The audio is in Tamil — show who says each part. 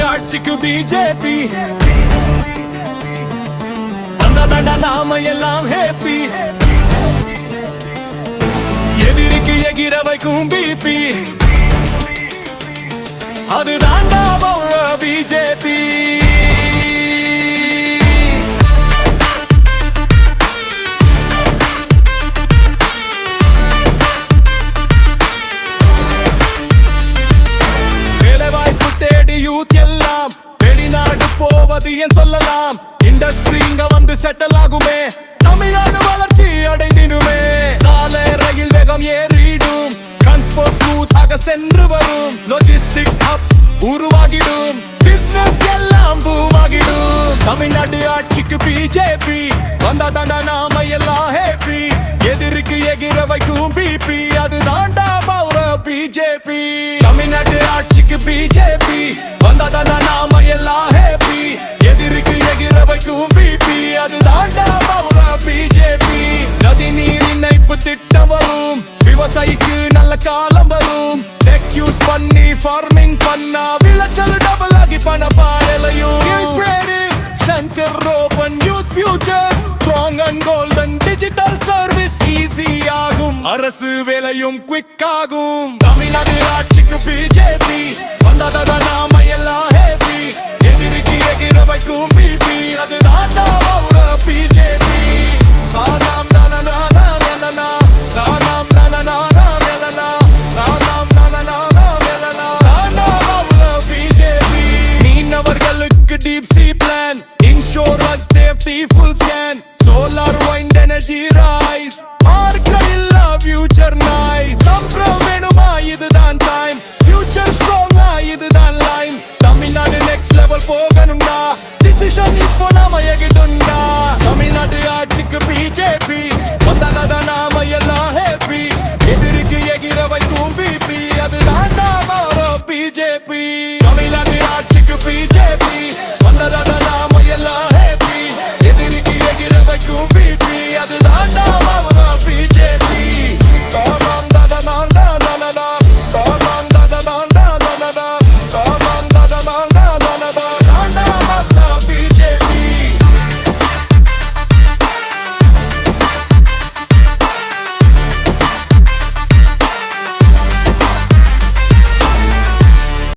Speaker 1: ஆட்சிக்கு பிஜேபி வந்ததட நாம எல்லாம் ஹேப்பி எதிரிக்கு எகிர வைக்கும் பிபி அதுதான் பிஜேபி வேலைவாய்ப்பு தேடி யூத் எல்லாம் வெளிநாடு போவது என் சொல்லலாம் இண்டஸ்ட்ரி இங்க வந்து செட்டில் ஆகுமே தமிழ்நாடு வளர்ச்சி அடைந்திடுமே சாலை ரயில் வேகம் ஏறிடும் டிரான்ஸ்போர்ட் ஸ்மூத்தாக சென்று வரும் லாஜிஸ்டிக்ஸ் ஹப் உருவாகிடும் பிசினஸ் எல்லாம் பூவாகிடும் தமிழ்நாடு ஆட்சிக்கு பிஜேபி வந்தாதான் நாம எல்லாம் ஹேப்பி எதிரிக்கு எகிர வைக்கும் பிபி அது தாண்டா பௌர பிஜேபி தமிழ்நாடு ஆட்சிக்கு பிஜேபி வந்தாதான் நாம எல்லாம் ஹேப்பி எதிரிக்கு எகிர வைக்கும் பிபி அது தாண்டா பௌர பிஜேபி நதி நீர் இணைப்பு திட்டம் வரும் விவசாயிக்கு நல்ல காலம் வரும் டெக் யூஸ் பண்ணி ஃபார்மிங் பண்ணா விளைச்சல் டபுள் ஆகி பண பாடலையும் Shankar Rovman youth future strong and golden digital service easy ஆகும் அரசு வேலையும் குவிக் ஆகும் தமிழ்நாடு ஆட்சிக்கு பிஜேபி வந்ததா நாம எல்லாம் ஹேப்பி எதிரிக்கு எகிர வைக்கும் பிபி அது தாண்டா பிஜேபி தானாம் நானா deep sea plan insurance safety full scan solar wind energy rise marka illa future nice sampram venuma idudan time future strong idudan line tamil nadu next level poganum